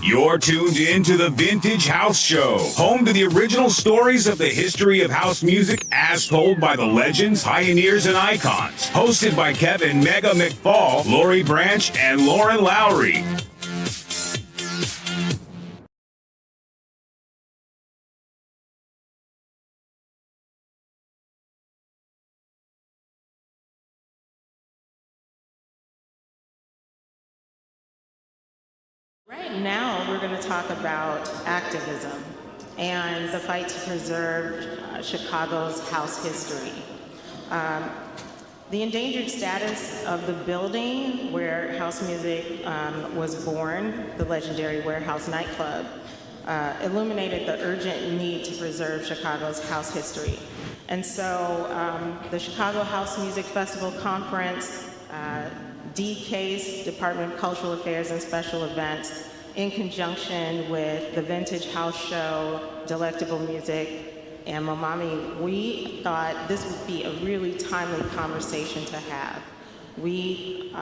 You're tuned in to the Vintage House Show, home to the original stories of the history of house music as told by the legends, pioneers, and icons. Hosted by Kevin Mega McFall, Lori Branch, and Lauren Lowry. Right now, we're going to talk about activism and the fight to preserve Chicago's house history. The endangered status of the building where house music was born, the legendary Warehouse nightclub, illuminated the urgent need to preserve Chicago's house history. And so the Chicago House Music Festival Conference, DK's Department of Cultural Affairs and Special Events, in conjunction with the Vintage House Show, Delectable Music, and Momami, we thought this would be a really timely conversation to have. We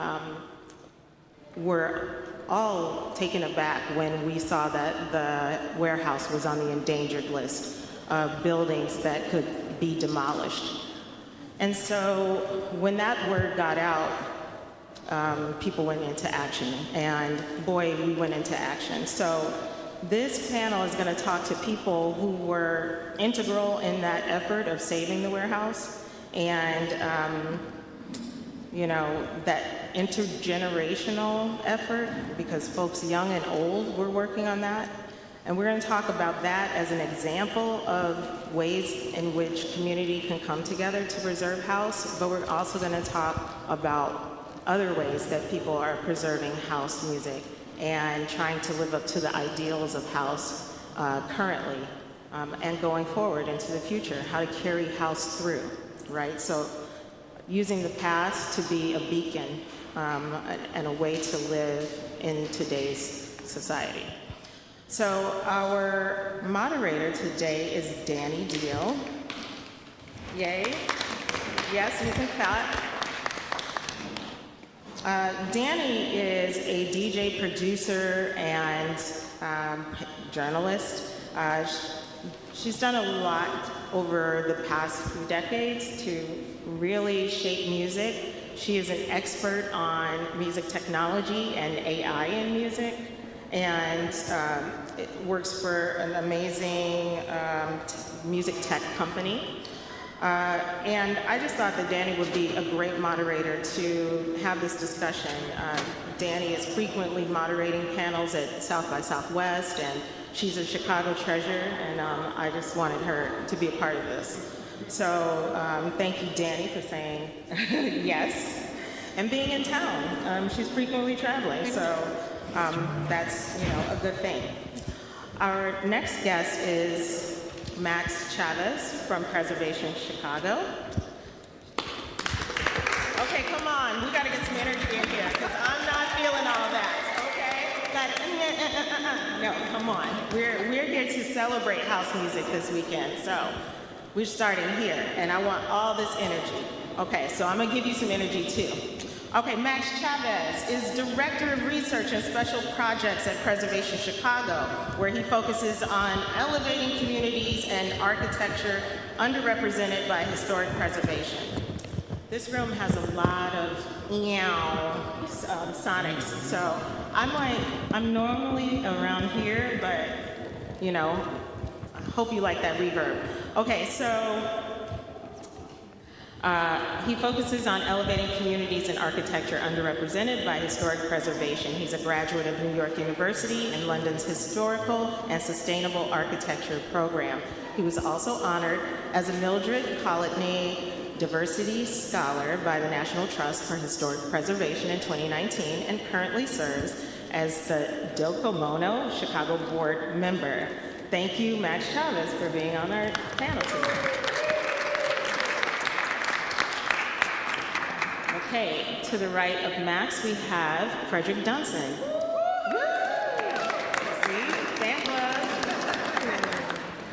were all taken aback when we saw that the warehouse was on the endangered list of buildings that could be demolished. And so when that word got out, people went into action, and boy, we went into action. So this panel is going to talk to people who were integral in that effort of saving the warehouse, and you know, that intergenerational effort, because folks young and old were working on that. And we're going to talk about that as an example of ways in which community can come together to preserve house, but we're also going to talk about other ways that people are preserving house music and trying to live up to the ideals of house currently and going forward into the future, how to carry house through, right? So using the past to be a beacon and a way to live in today's society. So our moderator today is Dani Deahl. Yay. Yes, you can clap. Dani is a DJ, producer, and journalist. She's done a lot over the past few decades to really shape music. She is an expert on music technology and AI in music, and works for an amazing music tech company. And I just thought that Dani would be a great moderator to have this discussion. Dani is frequently moderating panels at South by Southwest, and she's a Chicago treasure, and I just wanted her to be a part of this. So thank you, Dani, for saying yes and being in town. She's frequently traveling, so that's, you know, a good thing. Our next guest is Max Chavez from Preservation Chicago. Okay, come on, we gotta get some energy in here, because I'm not feeling all that, okay? No, come on. We're here to celebrate house music this weekend, so we're starting here, and I want all this energy. Okay, so I'm gonna give you some energy too. Okay, Max Chavez is Director of Research and Special Projects at Preservation Chicago, where he focuses on elevating communities and architecture underrepresented by historic preservation. This room has a lot of sonics, so I'm normally around here, but you know, I hope you like that reverb. Okay, so he focuses on elevating communities and architecture underrepresented by historic preservation. He's a graduate of New York University and London's Historical and Sustainable Architecture program. He was also honored as a Mildred Colotney Diversity Scholar by the National Trust for Historic Preservation in 2019 and currently serves as the Docomono Chicago Board member. Thank you, Max Chavez, for being on our panel today. Okay, to the right of Max, we have Frederick Dunson. See, fan club.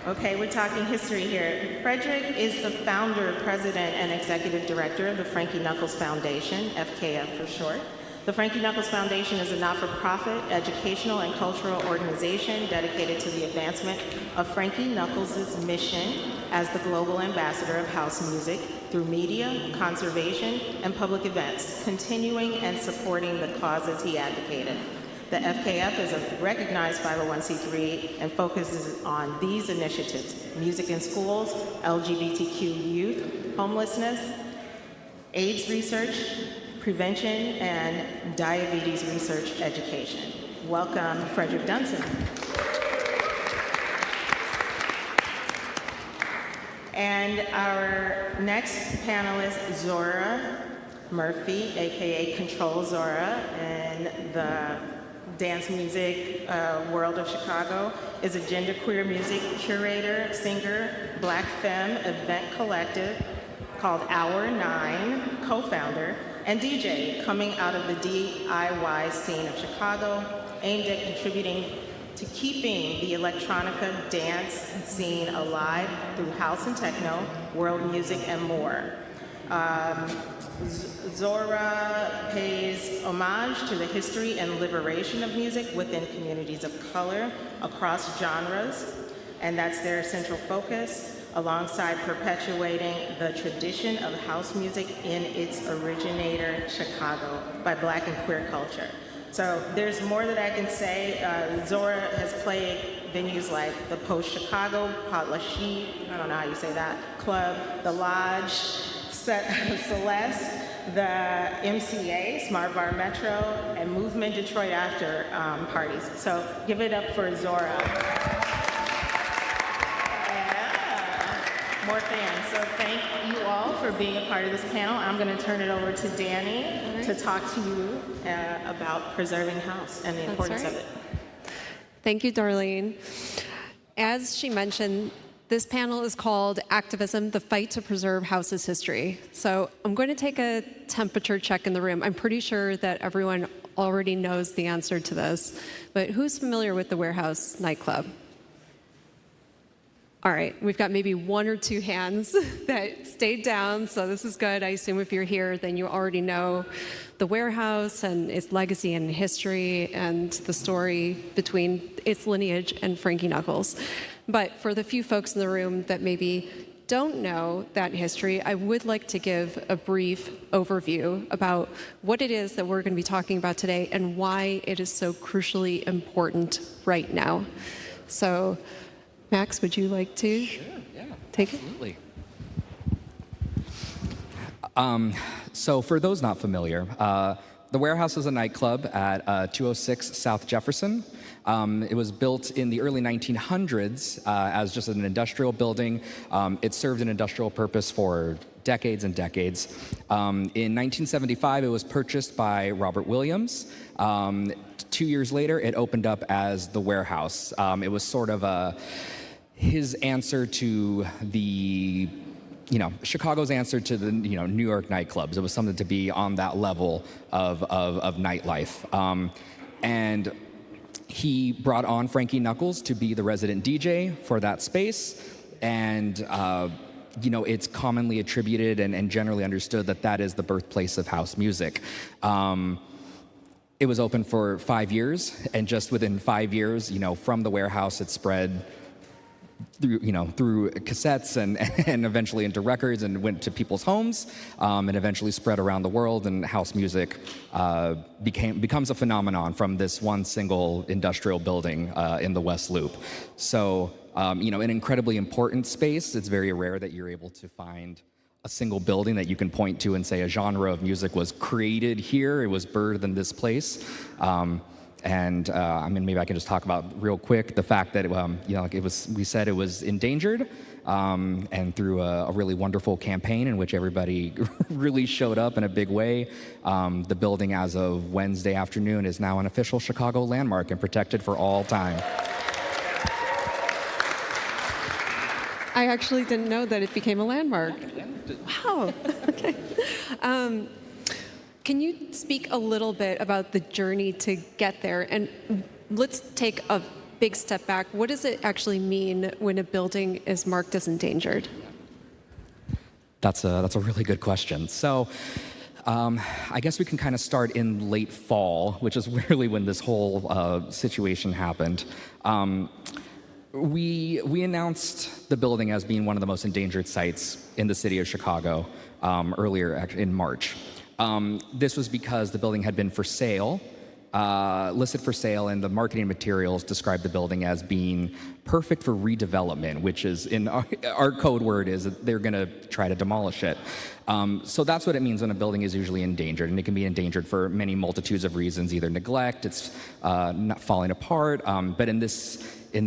Okay, we're talking history here. Frederick is the founder, president, and executive director of the Frankie Knuckles Foundation, FKF for short. The Frankie Knuckles Foundation is a not-for-profit, educational, and cultural organization dedicated to the advancement of Frankie Knuckles' mission as the global ambassador of house music through media, conservation, and public events, continuing and supporting the causes he advocated. The FKF is a recognized 501c3 and focuses on these initiatives: music in schools, LGBTQ youth, homelessness, AIDS research, prevention, and diabetes research education. Welcome, Frederick Dunson. And our next panelist, Zora Murphy, AKA CTRLZORA, in the dance music world of Chicago, is a genderqueer music curator, singer, Black femme event collective called Hour 9, co-founder, and DJ coming out of the DIY scene of Chicago, aimed at contributing to keeping the electronica dance scene alive through house and techno, world music, and more. Zora pays homage to the history and liberation of music within communities of color across genres, and that's their central focus, alongside perpetuating the tradition of house music in its originator, Chicago, by Black and queer culture. So there's more that I can say. Zora has played venues like the Post Chicago, Pot La Chic, I don't know how you say that, Club, The Lodge, Celeste, the MCA, Smart Bar Metro, and Movement Detroit after parties. So give it up for Zora. More fans. So thank you all for being a part of this panel. I'm going to turn it over to Dani to talk to you about preserving house and the importance of it. Thank you, Darlene. As she mentioned, this panel is called Activism, the Fight to Preserve House's History. So I'm going to take a temperature check in the room. I'm pretty sure that everyone already knows the answer to this, but who's familiar with the Warehouse nightclub? All right, we've got maybe one or two hands that stayed down, so this is good. I assume if you're here, then you already know the Warehouse and its legacy and history and the story between its lineage and Frankie Knuckles. But for the few folks in the room that maybe don't know that history, I would like to give a brief overview about what it is that we're going to be talking about today and why it is so crucially important right now. So, Max, would you like to take absolutely. So for those not familiar, the Warehouse is a nightclub at 206 South Jefferson. It was built in the early 1900s as just an industrial building. It served an industrial purpose for decades and decades. In 1975, it was purchased by Robert Williams. 2 years later, it opened up as the Warehouse. It was sort of his answer to the, Chicago's answer to the, New York nightclubs. It was something to be on that level of nightlife. And he brought on Frankie Knuckles to be the resident DJ for that space. And, it's commonly attributed and generally understood that that is the birthplace of house music. It was open for 5 years, and just within 5 years, from the Warehouse, it spread through cassettes and eventually into records and went to people's homes, and eventually spread around the world, and house music becomes a phenomenon from this one single industrial building in the West Loop. So, an incredibly important space. It's very rare that you're able to find a single building that you can point to and say a genre of music was created here, it was birthed in this place. Maybe I can just talk about real quick the fact that we said it was endangered, and through a really wonderful campaign in which everybody really showed up in a big way, the building as of Wednesday afternoon is now an official Chicago landmark and protected for all time. I actually didn't know that it became a landmark. Wow. Okay. Can you speak a little bit about the journey to get there? And let's take a big step back. What does it actually mean when a building is marked as endangered? That's a really good question. So I guess we can kind of start in late fall, which is really when this whole situation happened. We announced the building as being one of the most endangered sites in the city of Chicago earlier in March. This was because the building had been for sale, listed for sale, and the marketing materials described the building as being perfect for redevelopment, which is, in our code word is that they're going to try to demolish it. So that's what it means when a building is usually endangered, and it can be endangered for many multitudes of reasons, either neglect, it's not falling apart, but in this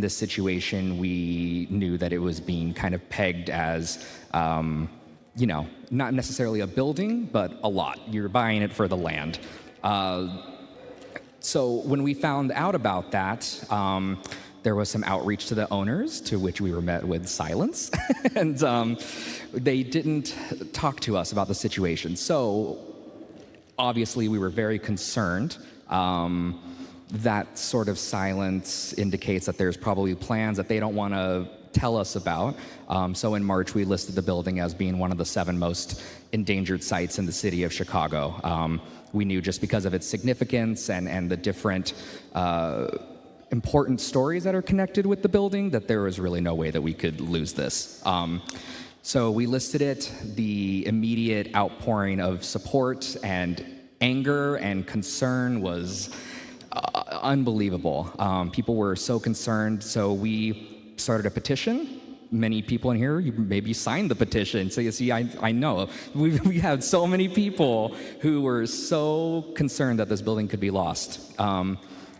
situation, we knew that it was being kind of pegged as, not necessarily a building, but a lot. You're buying it for the land. So when we found out about that, there was some outreach to the owners, to which we were met with silence, and they didn't talk to us about the situation. So obviously we were very concerned. That sort of silence indicates that there's probably plans that they don't want to tell us about. So in March, we listed the building as being one of the 7 most endangered sites in the city of Chicago. We knew just because of its significance and the different important stories that are connected with the building that there was really no way that we could lose this. So we listed it. The immediate outpouring of support and anger and concern was unbelievable. People were so concerned, so we started a petition. Many people in here, you maybe signed the petition. So you see, I know. We had so many people who were so concerned that this building could be lost.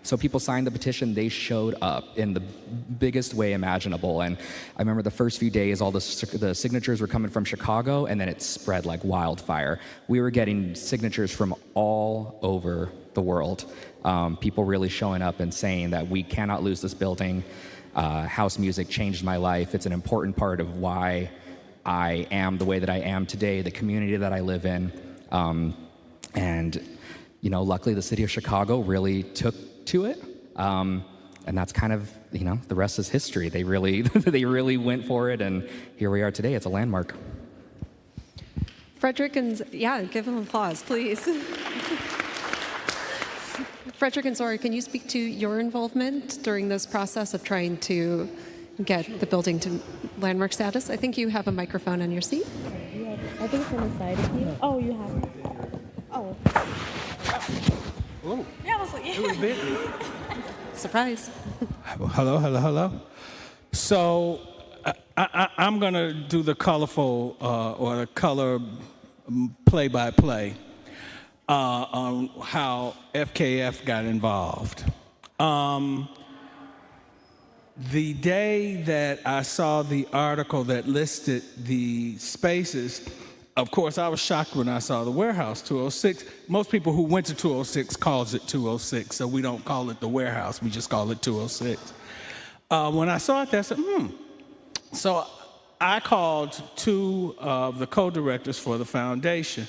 So people signed the petition. They showed up in the biggest way imaginable. And I remember the first few days, all the signatures were coming from Chicago, and then it spread like wildfire. We were getting signatures from all over the world. People really showing up and saying that we cannot lose this building. House music changed my life. It's an important part of why I am the way that I am today, the community that I live in. And, luckily the city of Chicago really took to it. And that's kind of, the rest is history. They really went for it, and here we are today. It's a landmark. Frederick, give him applause, please. Frederick and Zora, can you speak to your involvement during this process of trying to get the building to landmark status? I think you have a microphone on your seat. I think it's on the side of you. Oh, you have it. Oh. Oh. Yeah, I was like, It was big. Surprise. Hello. So I'm going to do the colorful or the color play-by-play on how FKF got involved. The day that I saw the article that listed the spaces, of course, I was shocked when I saw the warehouse, 206. Most people who went to 206 calls it 206, so we don't call it the warehouse, we just call it 206. When I saw it, I said, So I called 2 of the co-directors for the foundation,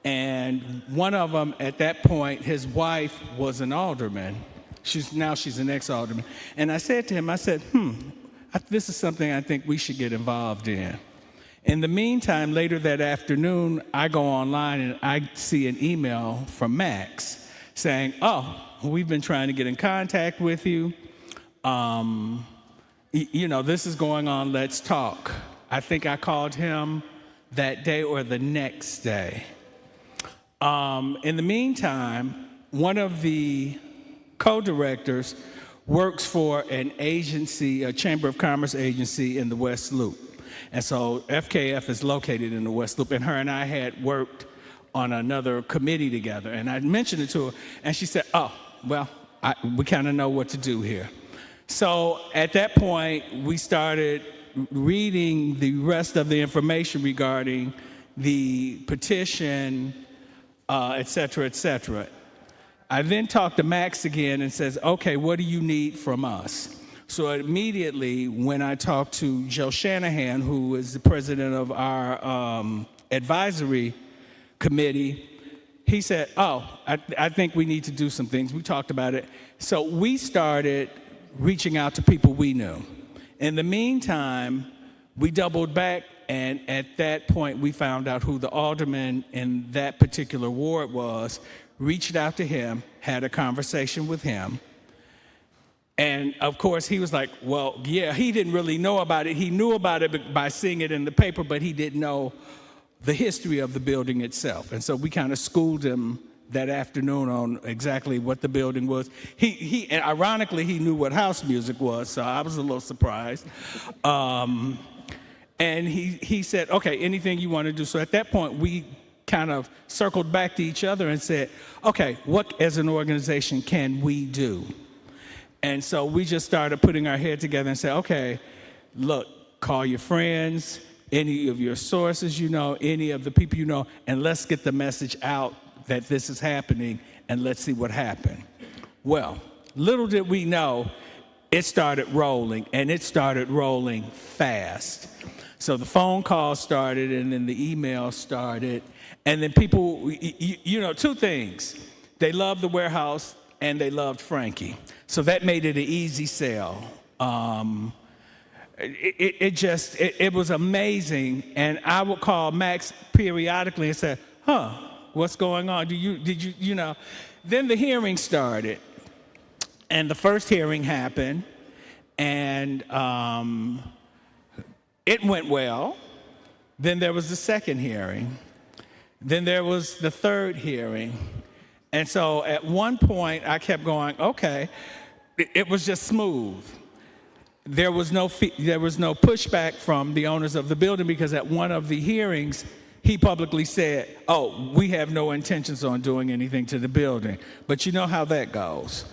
and one of them, at that point, his wife was an alderman. She's an ex-alderman. And I said to him, this is something I think we should get involved in. In the meantime, later that afternoon, I go online and I see an email from Max saying, we've been trying to get in contact with you. This is going on, let's talk. I think I called him that day or the next day. In the meantime, one of the co-directors works for an agency, a Chamber of Commerce agency in the West Loop. And so FKF is located in the West Loop, and her and I had worked on another committee together. And I mentioned it to her, and she said, we kind of know what to do here. So at that point, we started reading the rest of the information regarding the petition, et cetera, et cetera. I then talked to Max again and says, okay, what do you need from us? So immediately when I talked to Joe Shanahan, who is the president of our advisory committee, he said, I think we need to do some things. We talked about it. So we started reaching out to people we knew. In the meantime, we doubled back And at that point, we found out who the alderman in that particular ward was, reached out to him, had a conversation with him. And of course, he was like, well, yeah, he didn't really know about it. He knew about it by seeing it in the paper, but he didn't know the history of the building itself. And so we kind of schooled him that afternoon on exactly what the building was. And ironically, he knew what house music was, so I was a little surprised. And he said, okay, anything you want to do. So at that point, we kind of circled back to each other and said, okay, what as an organization can we do? And so we just started putting our head together and said, okay, look, call your friends, any of your sources you know, any of the people you know, and let's get the message out that this is happening, and let's see what happened. Well, little did we know, it started rolling, and it started rolling fast. So the phone call started, and then the email started, and then people, you know, two things. They loved the warehouse, and they loved Frankie. So that made it an easy sell. It was amazing, and I would call Max periodically and say, what's going on? Did you, you know? Then the hearing started, and the first hearing happened, and it went well. Then there was the second hearing. Then there was the third hearing. And so at one point, I kept going, okay, it was just smooth. There was no pushback from the owners of the building, because at one of the hearings, he publicly said, oh, we have no intentions on doing anything to the building. But you know how that goes.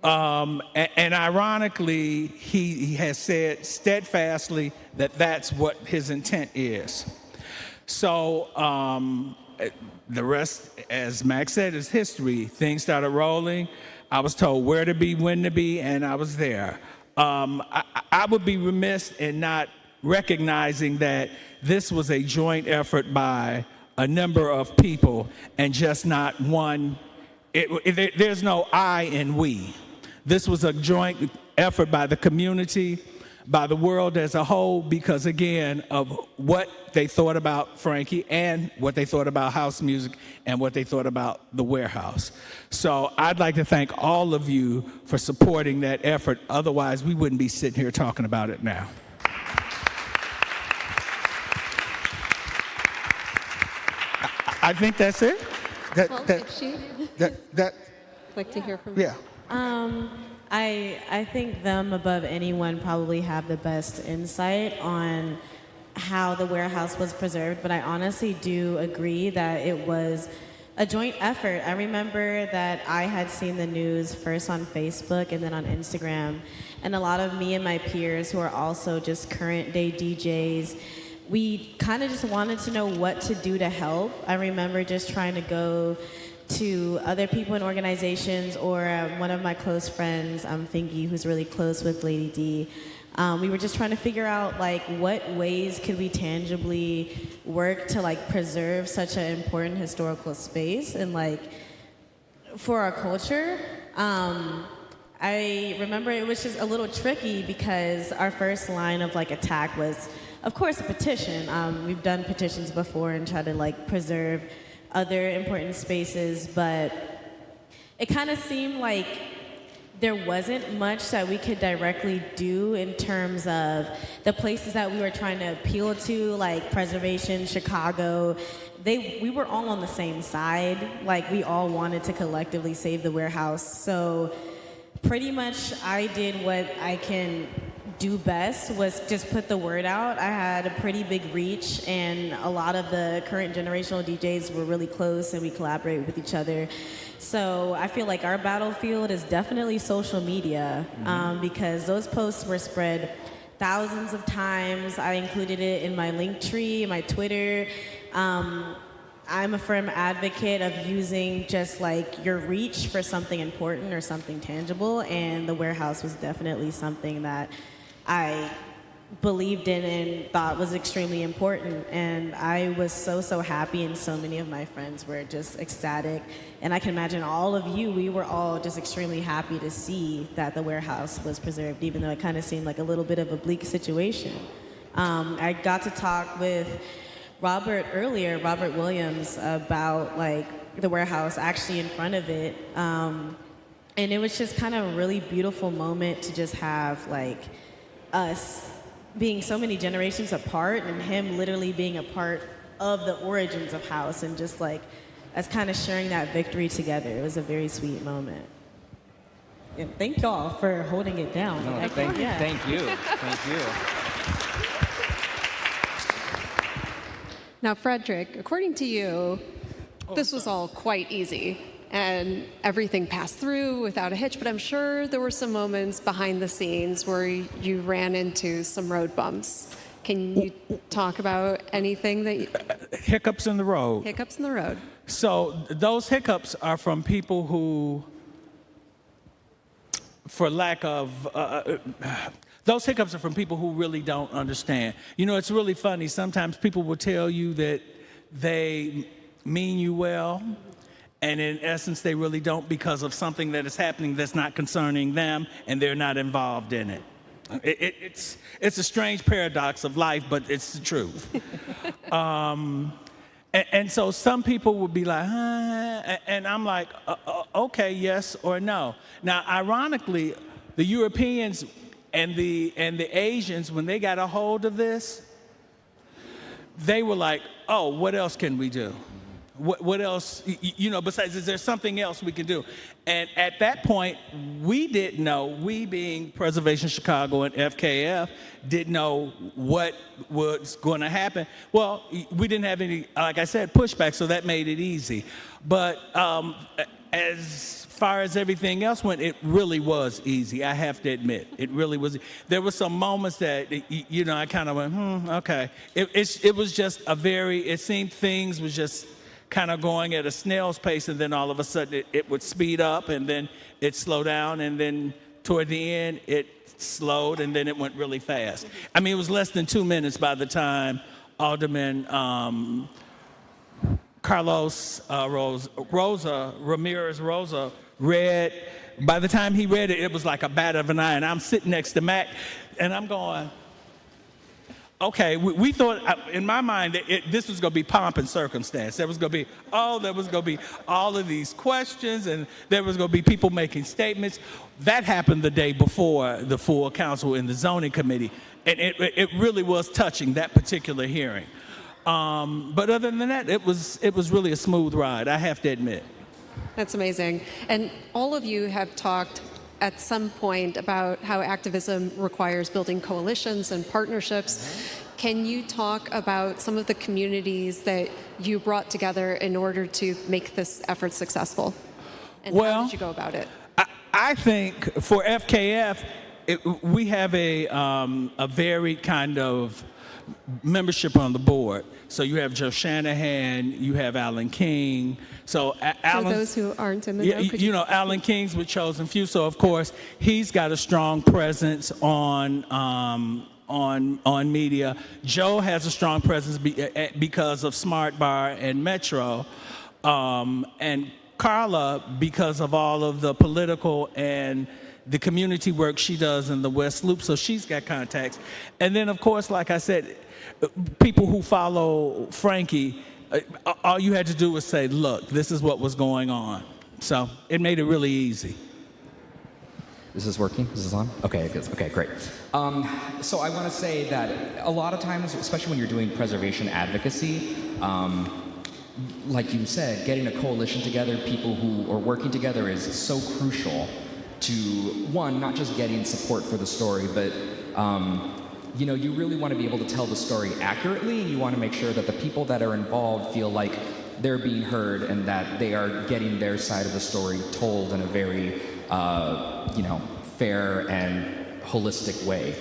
And ironically, he has said steadfastly that that's what his intent is. So the rest, as Max said, is history. Things started rolling. I was told where to be, when to be, and I was there. I would be remiss in not recognizing that this was a joint effort by a number of people, and just not one. There's no I in we. This was a joint effort by the community, by the world as a whole, because again, of what they thought about Frankie, and what they thought about house music, and what they thought about the warehouse. So I'd like to thank all of you for supporting that effort. Otherwise, we wouldn't be sitting here talking about it now. I think that's it. Like to hear from you. Yeah. I think them above anyone probably have the best insight on how the warehouse was preserved, but I honestly do agree that it was a joint effort. I remember that I had seen the news first on Facebook and then on Instagram, and a lot of me and my peers who are also just current day DJs, we kind of just wanted to know what to do to help. I remember just trying to go to other people in organizations, or one of my close friends, Fingy, who's really close with Lady D. We were just trying to figure out like what ways could we tangibly work to like preserve such an important historical space and like for our culture. I remember it was just a little tricky because our first line of like attack was, of course, a petition. We've done petitions before and tried to like preserve other important spaces, but it kind of seemed like there wasn't much that we could directly do in terms of the places that we were trying to appeal to, like preservation, Chicago. We were all on the same side. Like we all wanted to collectively save the warehouse. So pretty much I did what I can do best, was just put the word out. I had a pretty big reach, and a lot of the current generational DJs were really close and we collaborated with each other. So I feel like our battlefield is definitely social media, because those posts were spread thousands of times. I included it in my Linktree, my Twitter. I'm a firm advocate of using just like your reach for something important or something tangible, and the warehouse was definitely something that I believed in and thought was extremely important. And I was so happy, and so many of my friends were just ecstatic. And I can imagine all of you, we were all just extremely happy to see that the warehouse was preserved, even though it kind of seemed like a little bit of a bleak situation. I got to talk with Robert Williams, about like the warehouse actually in front of it. And it was just kind of a really beautiful moment to just have like us being so many generations apart and him literally being a part of the origins of house and just like us kind of sharing that victory together. It was a very sweet moment. And thank y'all for holding it down. No, thank you. Thank you. Now, Frederick, according to you, this was all quite easy and everything passed through without a hitch, but I'm sure there were some moments behind the scenes where you ran into some road bumps. Can you talk about anything that Hiccups in the road. hiccups in the road? So those hiccups are from people who, for lack of, those hiccups are from people who really don't understand. You know, it's really funny. Sometimes people will tell you that they mean you well, and in essence, they really don't because of something that is happening that's not concerning them, and they're not involved in it. It's a strange paradox of life, but it's the truth. And so some people would be like, and I'm like, okay, yes or no. Now, ironically, the Europeans and the Asians, when they got a hold of this, they were like, oh, what else can we do? What else, you know, besides, is there something else we can do? And at that point, we didn't know, we being Preservation Chicago and FKF, didn't know what was going to happen. Well, we didn't have any, like I said, pushback, so that made it easy. But as far as everything else went, it really was easy, I have to admit. It really was. There were some moments that, you know, I kind of went, okay. It was just it seemed things was just kind of going at a snail's pace, and then all of a sudden it would speed up, and then it slowed down, and then toward the end it slowed, and then it went really fast. I mean, it was less than 2 minutes by the time Alderman Carlos Ramirez Rosa read. By the time he read it, it was like a bat of an eye, and I'm sitting next to Mac, and I'm going, okay, we thought, in my mind, that this was going to be pomp and circumstance. There was going to be all of these questions, and there was going to be people making statements. That happened the day before the full council in the zoning committee, and it really was touching, that particular hearing. But other than that, it was really a smooth ride, I have to admit. That's amazing. And all of you have talked at some point about how activism requires building coalitions and partnerships. Can you talk about some of the communities that you brought together in order to make this effort successful? And how did you go about it? I think for FKF, we have a very kind of membership on the board. So you have Joe Shanahan, you have Alan King. So For those who aren't in the know, you know, Alan King's with Chosen Few. So of course he's got a strong presence on media. Joe has a strong presence because of Smart Bar and Metro, and Carla because of all of the political and the community work she does in the West Loop, so she's got contacts. And then, of course, like I said, people who follow Frankie, all you had to do was say, look, this is what was going on. So it made it really easy. Is this working? Is this on? Okay, good. Okay, great. So I want to say that a lot of times, especially when you're doing preservation advocacy, like you said, getting a coalition together, people who are working together is so crucial to, one, not just getting support for the story, but you know, you really want to be able to tell the story accurately, and you want to make sure that the people that are involved feel like they're being heard and that they are getting their side of the story told in a very, you know, fair and holistic way.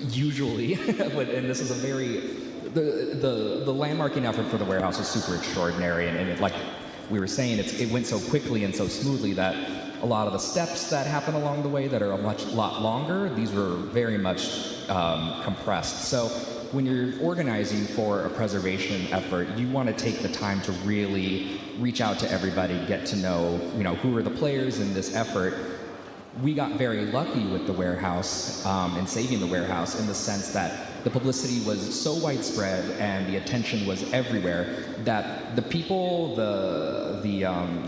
Usually, and this is a very, the landmarking effort for the warehouse is super extraordinary, and it, like we were saying, it went so quickly and so smoothly that a lot of the steps that happen along the way that are a lot longer, these were very much compressed. So when you're organizing for a preservation effort, you want to take the time to really reach out to everybody, get to know, you know, who are the players in this effort, we got very lucky with the warehouse and saving the warehouse in the sense that the publicity was so widespread and the attention was everywhere that the people, the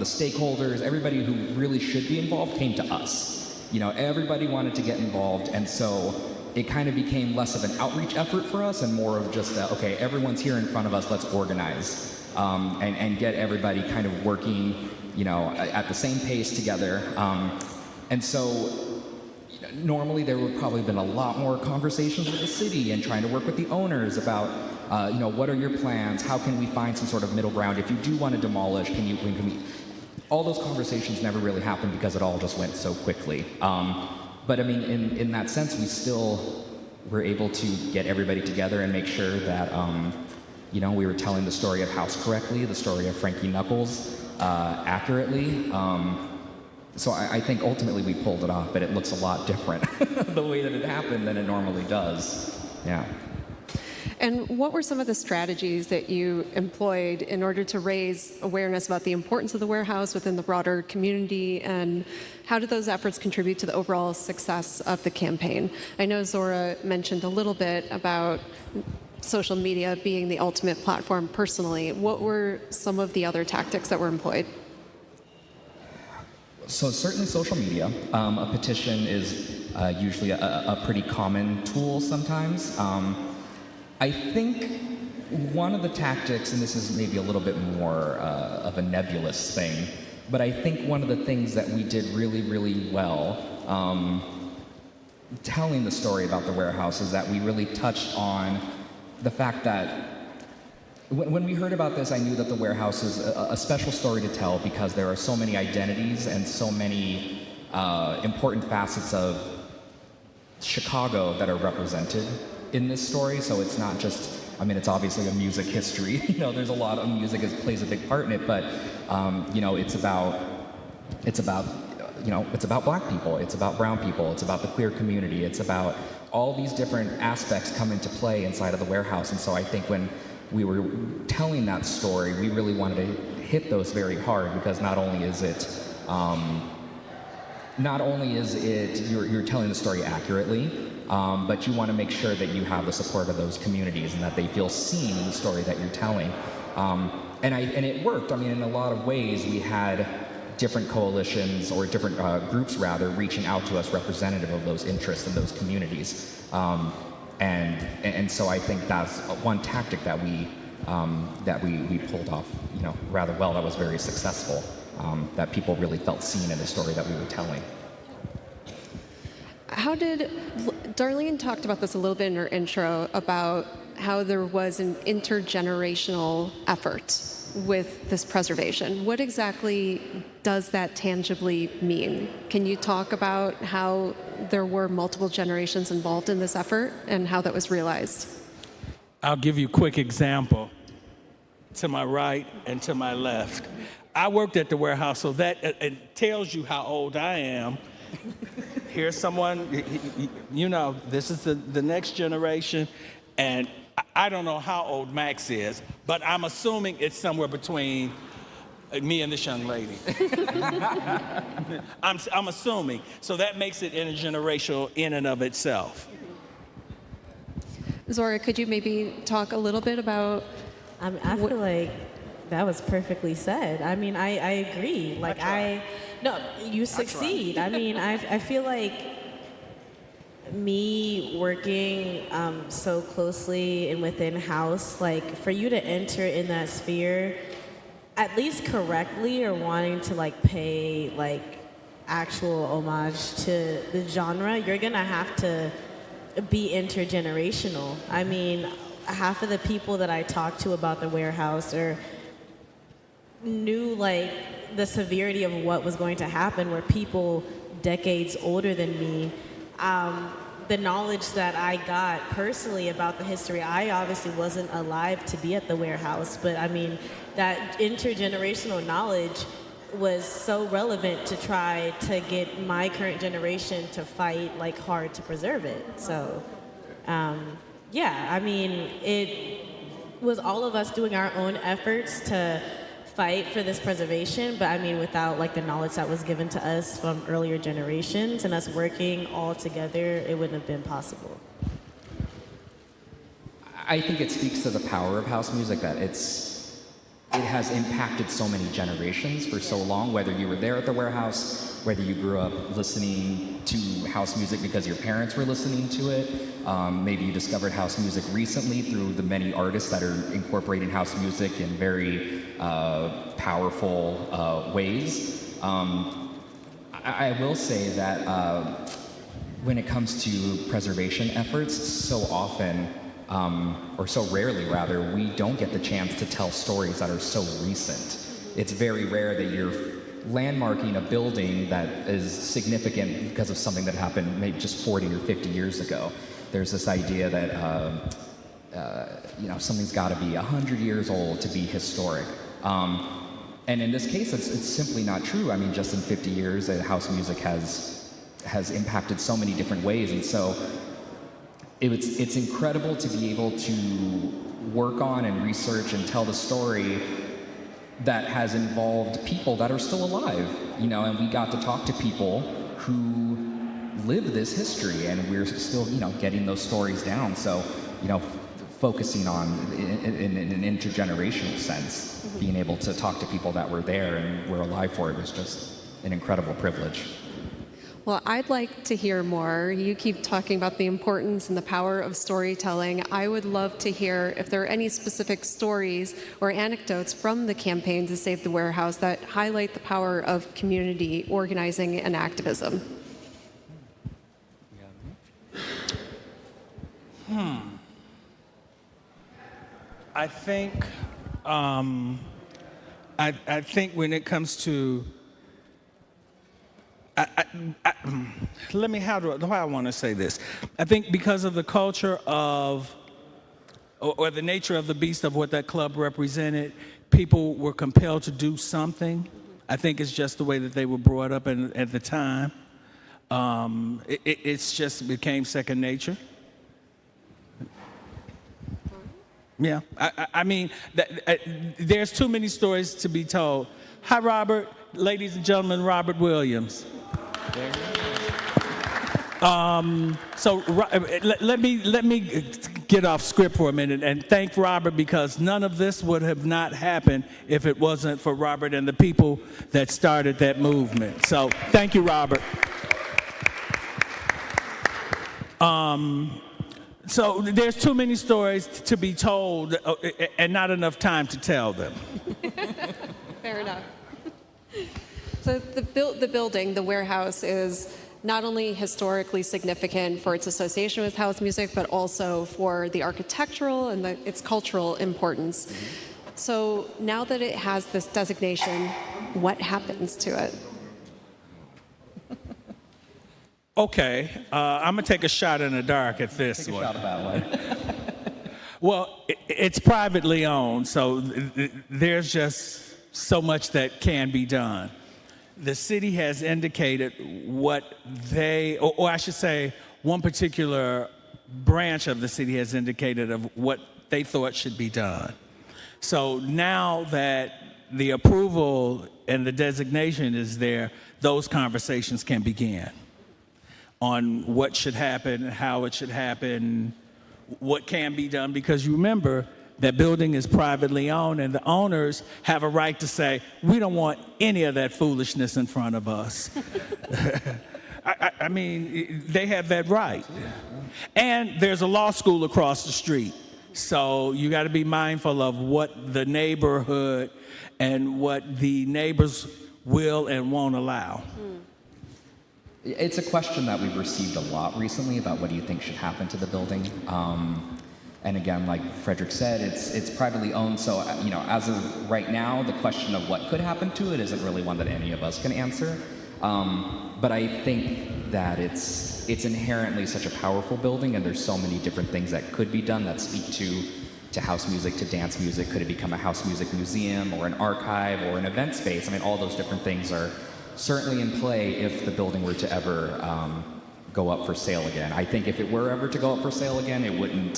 stakeholders, everybody who really should be involved came to us. You know, everybody wanted to get involved, and so it kind of became less of an outreach effort for us and more of just, okay, everyone's here in front of us, let's organize and get everybody kind of working, you know, at the same pace together. And so normally there would probably been a lot more conversations with the city and trying to work with the owners about, you know, what are your plans? How can we find some sort of middle ground? If you do want to demolish, can we? All those conversations never really happened because it all just went so quickly. But I mean, in that sense, we still were able to get everybody together and make sure that, you know, we were telling the story of House correctly, the story of Frankie Knuckles accurately. So I think ultimately we pulled it off, but it looks a lot different the way that it happened than it normally does. Yeah. And what were some of the strategies that you employed in order to raise awareness about the importance of the warehouse within the broader community, and how did those efforts contribute to the overall success of the campaign? I know Zora mentioned a little bit about social media being the ultimate platform personally. What were some of the other tactics that were employed? So certainly social media. A petition is usually a pretty common tool sometimes. I think one of the tactics, and this is maybe a little bit more of a nebulous thing, but I think one of the things that we did really, really well telling the story about the warehouse is that we really touched on the fact that when we heard about this, I knew that the warehouse is a special story to tell because there are so many identities and so many important facets of Chicago that are represented in this story. So it's not just, I mean, it's obviously a music history. You know, there's a lot of music that plays a big part in it, but you know, it's about you know, it's about black people, it's about brown people, it's about the queer community, it's about all these different aspects come into play inside of the warehouse. And so I think when we were telling that story, we really wanted to hit those very hard because not only is it you're telling the story accurately, but you want to make sure that you have the support of those communities and that they feel seen in the story that you're telling. And it worked. I mean, in a lot of ways, we had different coalitions or different groups rather reaching out to us representative of those interests and those communities. And so I think that's one tactic that we pulled off, you know, rather well. That was very successful. That people really felt seen in the story that we were telling. How did Darlene talked about this a little bit in her intro about how there was an intergenerational effort with this preservation. What exactly does that tangibly mean? Can you talk about how there were multiple generations involved in this effort and how that was realized? I'll give you a quick example. To my right and to my left. I worked at the warehouse, so that it tells you how old I am. Here's someone, you know, this is the next generation, and I don't know how old Max is, but I'm assuming it's somewhere between me and this young lady. I'm assuming. So that makes it intergenerational in and of itself. Zora, could you maybe talk a little bit about... I feel like that was perfectly said. I mean, I agree. Like, no, you succeed. I mean, I feel like me working so closely and within house, like, for you to enter in that sphere, at least correctly or wanting to, like, pay, like, actual homage to the genre, you're gonna have to be intergenerational. I mean, half of the people that I talked to about the warehouse or knew like the severity of what was going to happen were people decades older than me. The knowledge that I got personally about the history, I obviously wasn't alive to be at the warehouse, but I mean, that intergenerational knowledge was so relevant to try to get my current generation to fight like hard to preserve it. So, yeah, I mean, it was all of us doing our own efforts to fight for this preservation, but I mean, without like the knowledge that was given to us from earlier generations and us working all together, it wouldn't have been possible. I think it speaks to the power of house music that it has impacted so many generations for so long, whether you were there at the warehouse, whether you grew up listening to house music because your parents were listening to it, maybe you discovered house music recently through the many artists that are incorporating house music in very powerful ways. I will say that when it comes to preservation efforts, so often, or so rarely rather, we don't get the chance to tell stories that are so recent. It's very rare that you're landmarking a building that is significant because of something that happened maybe just 40 or 50 years ago. There's this idea that something's got to be 100 years old to be historic. And in this case, it's simply not true. I mean, just in 50 years, house music has impacted so many different ways, and so it's incredible to be able to work on and research and tell the story that has involved people that are still alive, and we got to talk to people who live this history, and we're still, getting those stories down. So, focusing on in an intergenerational sense, being able to talk to people that were there and were alive for it was just an incredible privilege. Well, I'd like to hear more. You keep talking about the importance and the power of storytelling. I would love to hear if there are any specific stories or anecdotes from the campaign to save the warehouse that highlight the power of community organizing and activism. I think I think when it comes to how do I want to say this? I think because of the culture of, or the nature of the beast of what that club represented, people were compelled to do something. I think it's just the way that they were brought up at the time. It's just became second nature. Yeah, I mean, there's too many stories to be told. Hi, Robert. Ladies and gentlemen, Robert Williams. So let me get off script for a minute and thank Robert, because none of this would have not happened if it wasn't for Robert and the people that started that movement. So thank you, Robert. So there's too many stories to be told and not enough time to tell them. Fair enough. So the building, the warehouse, is not only historically significant for its association with house music, but also for the architectural and its cultural importance. So now that it has this designation, what happens to it? Okay, I'm gonna take a shot in the dark at this one. Take a shot that way. Well, it's privately owned, so there's just so much that can be done. The city has indicated what or I should say, one particular branch of the city has indicated of what they thought should be done. So now that the approval and the designation is there, those conversations can begin on what should happen, how it should happen, what can be done, because you remember that building is privately owned and the owners have a right to say, we don't want any of that foolishness in front of us. I mean, they have that right. And there's a law school across the street. So you got to be mindful of what the neighborhood and what the neighbors will and won't allow. It's a question that we've received a lot recently about what do you think should happen to the building. And again, like Frederick said, it's privately owned, so as of right now, the question of what could happen to it isn't really one that any of us can answer. But I think that it's inherently such a powerful building, and there's so many different things that could be done that speak to house music, to dance music. Could it become a house music museum or an archive or an event space? I mean, all those different things are certainly in play if the building were to ever go up for sale again. I think if it were ever to go up for sale again, it wouldn't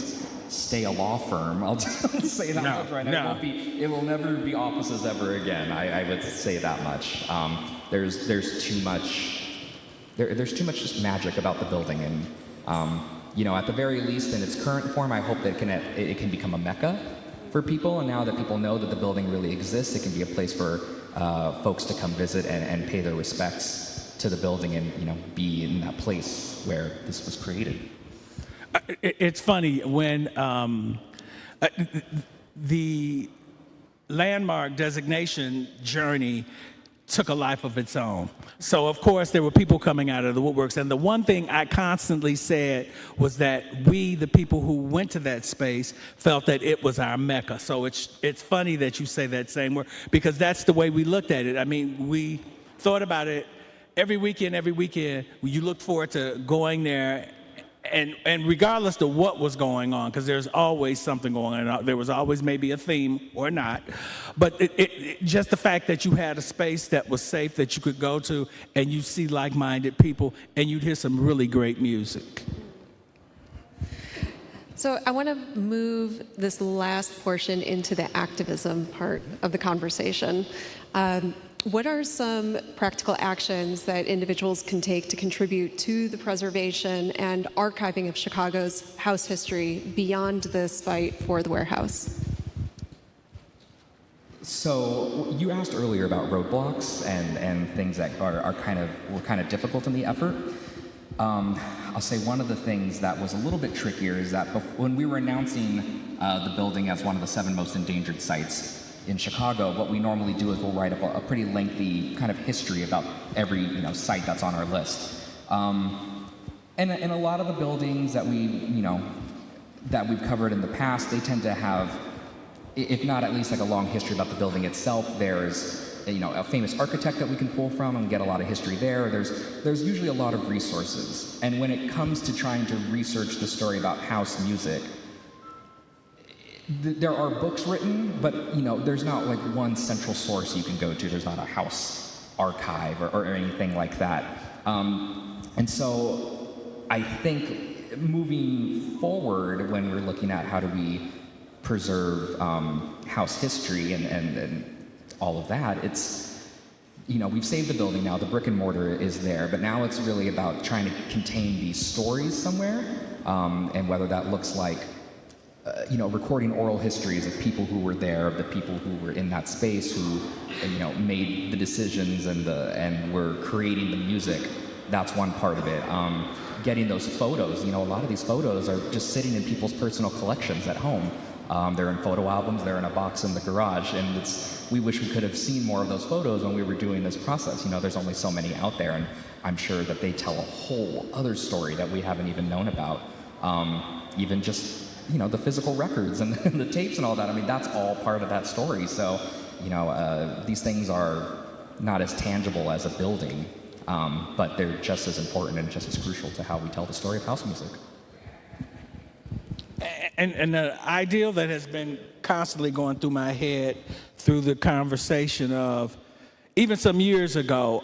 stay a law firm. I'll just say that much right now. It will never be offices ever again. I would say that much. There's too much just magic about the building, and at the very least, in its current form, I hope that it can become a mecca for people. And now that people know that the building really exists, it can be a place for folks to come visit and pay their respects to the building, and be in that place where this was created. It's funny when the landmark designation journey took a life of its own. So, of course, there were people coming out of the woodworks. And the one thing I constantly said was that we, the people who went to that space, felt that it was our mecca. So it's funny that you say that same word, because that's the way we looked at it. I mean, we thought about it every weekend. You looked forward to going there. And regardless of what was going on, because there's always something going on, there was always maybe a theme or not, but just the fact that you had a space that was safe, that you could go to, and you see like-minded people, and you'd hear some really great music. So I want to move this last portion into the activism part of the conversation. What are some practical actions that individuals can take to contribute to the preservation and archiving of Chicago's house history beyond this fight for the warehouse? So you asked earlier about roadblocks and things that were kind of difficult in the effort. I'll say one of the things that was a little bit trickier is that when we were announcing the building as one of the 7 most endangered sites in Chicago, what we normally do is we'll write up a pretty lengthy kind of history about every site that's on our list. And a lot of the buildings that we've covered in the past, they tend to have, if not at least like a long history about the building itself. There's a famous architect that we can pull from and get a lot of history there. There's usually a lot of resources. And when it comes to trying to research the story about house music, there are books written, but there's not like one central source you can go to. There's not a house archive or anything like that. And so I think moving forward, when we're looking at how do we preserve house history and all of that, it's, we've saved the building now, the brick and mortar is there, but now it's really about trying to contain these stories somewhere, and whether that looks like recording oral histories of people who were there, of the people who were in that space, who made the decisions and were creating the music. That's one part of it. Getting those photos. A lot of these photos are just sitting in people's personal collections at home. They're in photo albums. They're in a box in the garage, and we wish we could have seen more of those photos when we were doing this process. There's only so many out there, and I'm sure that they tell a whole other story that we haven't even known about. Even just the physical records and the tapes and all that. I mean, that's all part of that story. So, these things are not as tangible as a building, but they're just as important and just as crucial to how we tell the story of house music. And the ideal that has been constantly going through my head through the conversation of, even some years ago,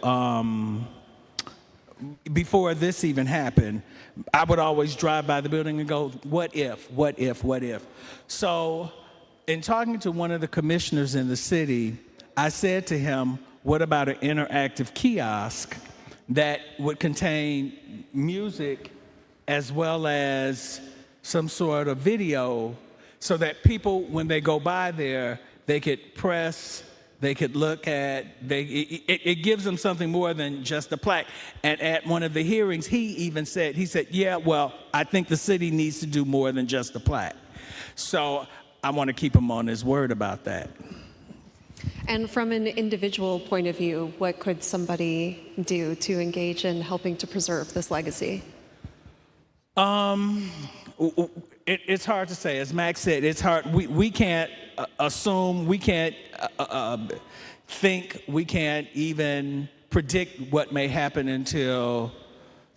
before this even happened, I would always drive by the building and go, what if? So in talking to one of the commissioners in the city, I said to him, what about an interactive kiosk that would contain music as well as some sort of video, so that people, when they go by there, they could press, they could look at, it gives them something more than just a plaque. And at one of the hearings, he said, yeah, well, I think the city needs to do more than just a plaque. So I want to keep him on his word about that. And from an individual point of view, what could somebody do to engage in helping to preserve this legacy? It's hard to say. As Max said, it's hard. We can't assume, we can't think, we can't even predict what may happen until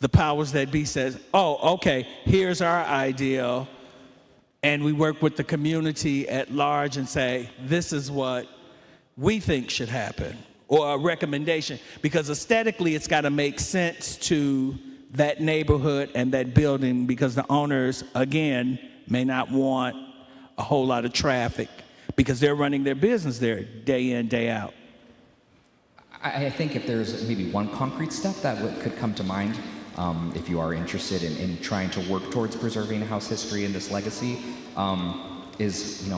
the powers that be says, oh, okay, here's our ideal, and we work with the community at large and say, this is what we think should happen, or a recommendation, because aesthetically it's got to make sense to that neighborhood and that building, because the owners, again, may not want a whole lot of traffic because they're running their business there day in, day out. I think if there's maybe one concrete step that could come to mind, if you are interested in trying to work towards preserving house history and this legacy, is,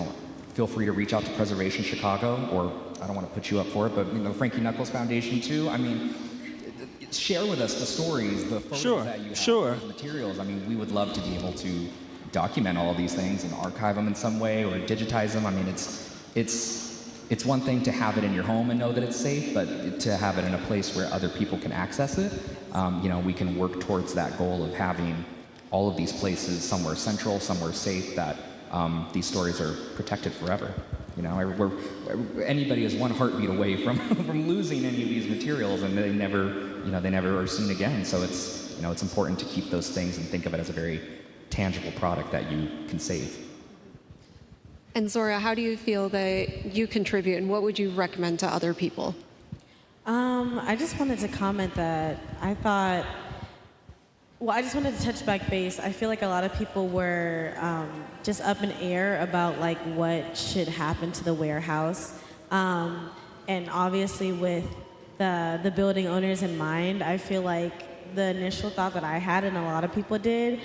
feel free to reach out to Preservation Chicago, or I don't want to put you up for it, but Frankie Knuckles Foundation too. I mean, share with us the stories, the photos that you have, the materials. I mean, we would love to be able to document all of these things and archive them in some way or digitize them. I mean, it's one thing to have it in your home and know that it's safe, but to have it in a place where other people can access it, we can work towards that goal of having all of these places somewhere central, somewhere safe, that these stories are protected forever. Anybody is one heartbeat away from losing any of these materials, and they never are seen again. So it's important to keep those things and think of it as a very tangible product that you can save. And Zora, how do you feel that you contribute, and what would you recommend to other people? I just wanted to comment that I just wanted to touch back base. I feel like a lot of people were just up in air about like what should happen to the warehouse. And obviously with the building owners in mind, I feel like the initial thought that I had, and a lot of people did,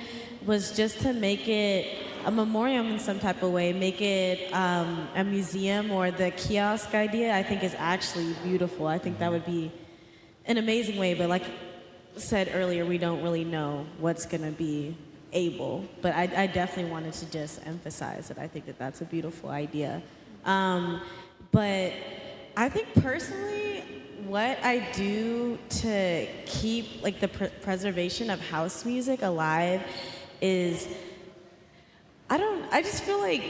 was just to make it a memoriam in some type of way, make it a museum, or the kiosk idea I think is actually beautiful. I think that would be an amazing way, but like said earlier, we don't really know what's going to be able, but I definitely wanted to just emphasize that I think that that's a beautiful idea. But I think personally, what I do to keep like the preservation of house music alive is, I just feel like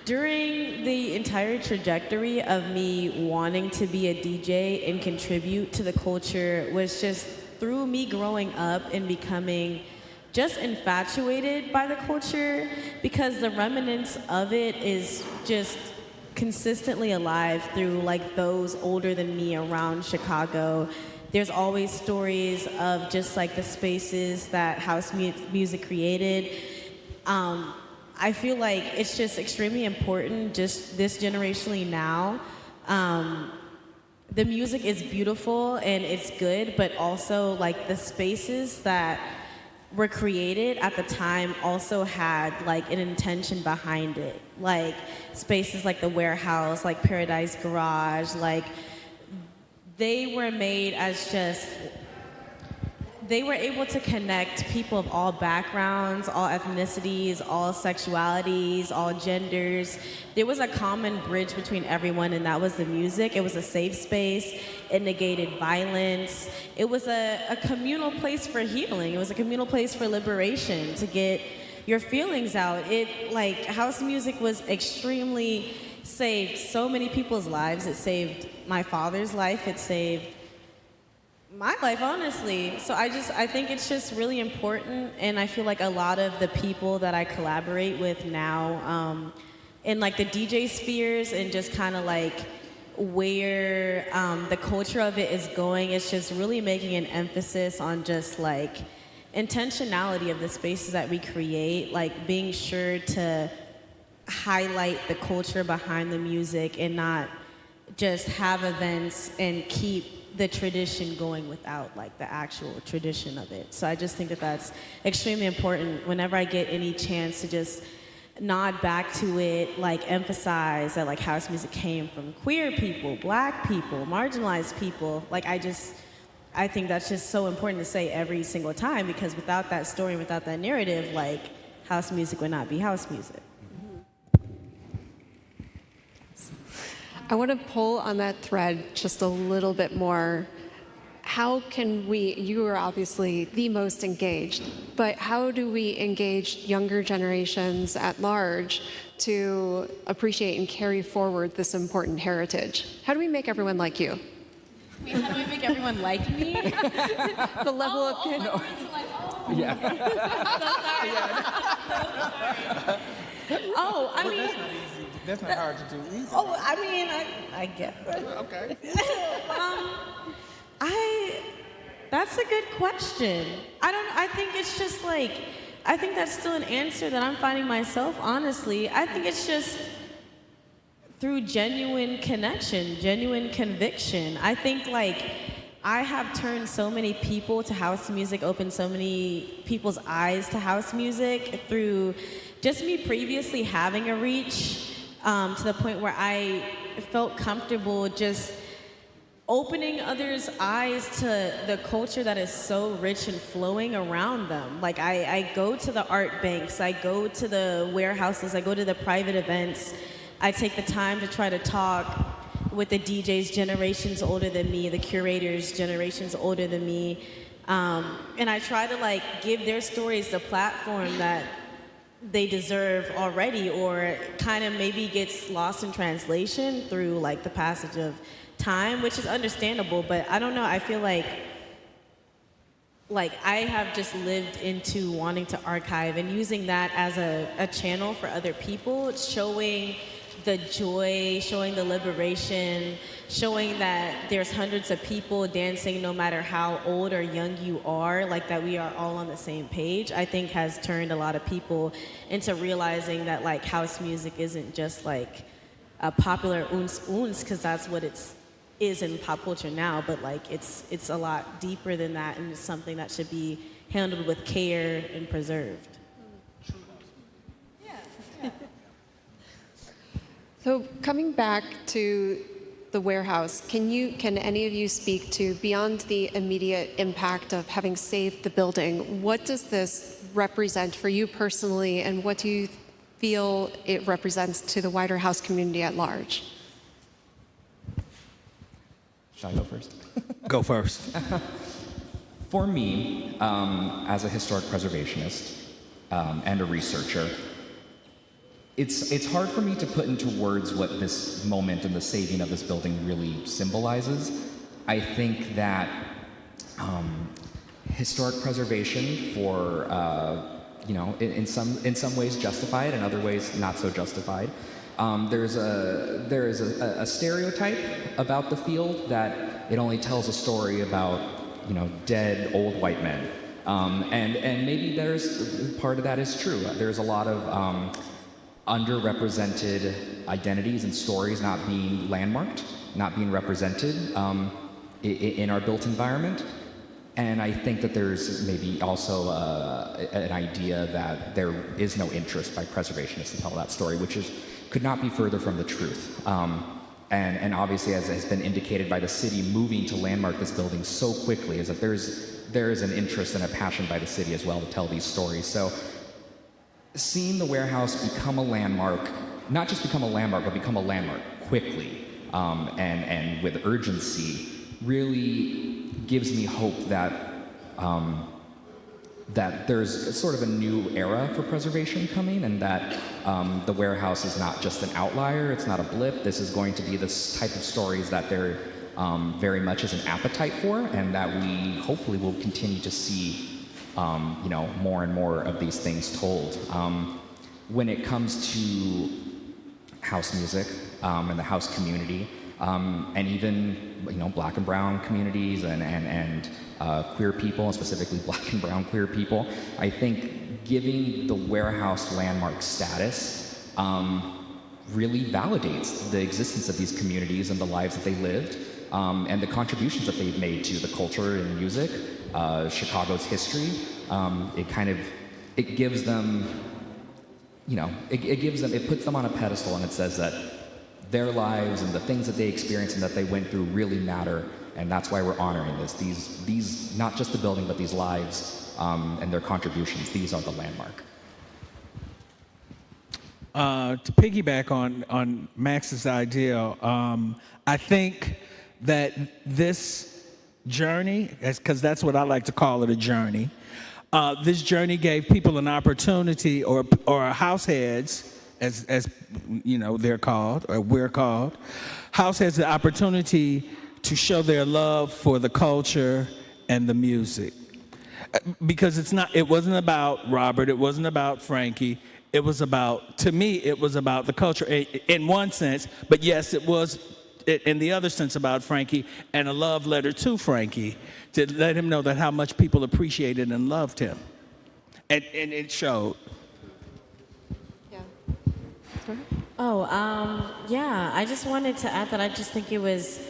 during the entire trajectory of me wanting to be a DJ and contribute to the culture was just through me growing up and becoming just infatuated by the culture, because the remnants of it is just consistently alive through like those older than me around Chicago. There's always stories of just like the spaces that house music created. I feel like it's just extremely important, just this generationally now. The music is beautiful and it's good, but also like the spaces that were created at the time also had like an intention behind it. Like spaces like the warehouse, like Paradise Garage, like they were made as just, they were able to connect people of all backgrounds, all ethnicities, all sexualities, all genders. There was a common bridge between everyone, and that was the music. It was a safe space. It negated violence. It was a communal place for healing. It was a communal place for liberation, to get your feelings out. House music was extremely, saved so many people's lives. It saved my father's life. It saved my life, honestly. So I think it's just really important, and I feel like a lot of the people that I collaborate with now, in like the DJ spheres and just kind of like where the culture of it is going, it's just really making an emphasis on just like intentionality of the spaces that we create, like being sure to highlight the culture behind the music and not just have events and keep the tradition going without like the actual tradition of it. So I just think that that's extremely important. Whenever I get any chance to just nod back to it, like emphasize that like house music came from queer people, black people, marginalized people, like I think that's just so important to say every single time, because without that story, without that narrative, like house music would not be house music. I want to pull on that thread just a little bit more. How can you are obviously the most engaged, but how do we engage younger generations at large to appreciate and carry forward this important heritage? How do we make everyone like you? Wait, how do we make everyone like me? The level of... No. Yeah. Oh, I mean... That's not hard to do either. Oh, I mean, I get it. Okay. That's a good question. I think it's just like, I think that's still an answer that I'm finding myself, honestly. I think it's just through genuine connection, genuine conviction. I think like I have turned so many people to house music, opened so many people's eyes to house music through just me previously having a reach to the point where I felt comfortable just opening others' eyes to the culture that is so rich and flowing around them. Like I go to the art banks, I go to the warehouses, I go to the private events. I take the time to try to talk with the DJs generations older than me, the curators generations older than me. And I try to like give their stories the platform that they deserve already, or kind of maybe gets lost in translation through like the passage of time, which is understandable, but I don't know, I feel like I have just lived into wanting to archive and using that as a channel for other people, showing the joy, showing the liberation, showing that there's hundreds of people dancing no matter how old or young you are, like that we are all on the same page, I think has turned a lot of people into realizing that like house music isn't just like a popular uns, because that's what is in pop culture now, but like it's a lot deeper than that, and it's something that should be handled with care and preserved. So coming back to the warehouse, can any of you speak to, beyond the immediate impact of having saved the building, what does this represent for you personally, and what do you feel it represents to the wider house community at large? Should I go first? Go first. For me, as a historic preservationist and a researcher, it's hard for me to put into words what this moment and the saving of this building really symbolizes. I think that historic preservation for in some ways justified, in other ways not so justified. There is a stereotype about the field that it only tells a story about dead old white men, and maybe there's part of that is true. There's a lot of underrepresented identities and stories not being landmarked, not being represented in our built environment. And I think that there's maybe also an idea that there is no interest by preservationists to tell that story, which could not be further from the truth. And obviously, as has been indicated by the city moving to landmark this building so quickly, is that there is an interest and a passion by the city as well to tell these stories. So seeing the warehouse become a landmark, not just become a landmark, but become a landmark quickly and with urgency, really gives me hope that that there's sort of a new era for preservation coming, and that the warehouse is not just an outlier, it's not a blip. This is going to be this type of stories that there very much is an appetite for, and that we hopefully will continue to see more and more of these things told. When it comes to house music and the house community, and even black and brown communities and queer people, and specifically black and brown queer people, I think giving the warehouse landmark status really validates the existence of these communities and the lives that they lived, and the contributions that they've made to the culture and music, Chicago's history. It gives them, it puts them on a pedestal, and it says that their lives and the things that they experienced and that they went through really matter, and that's why we're honoring this. These not just the building, but these lives and their contributions, these are the landmark. To piggyback on Max's idea, I think that this journey, because that's what I like to call it, a journey, this journey gave people an opportunity, or house heads, as they're called, or we're called, house heads, the opportunity to show their love for the culture and the music. Because it wasn't about Robert, it wasn't about Frankie, to me, it was about the culture in one sense, but yes, it was in the other sense about Frankie, and a love letter to Frankie to let him know that how much people appreciated and loved him. And it showed. Yeah. Yeah, I just wanted to add that I just think it was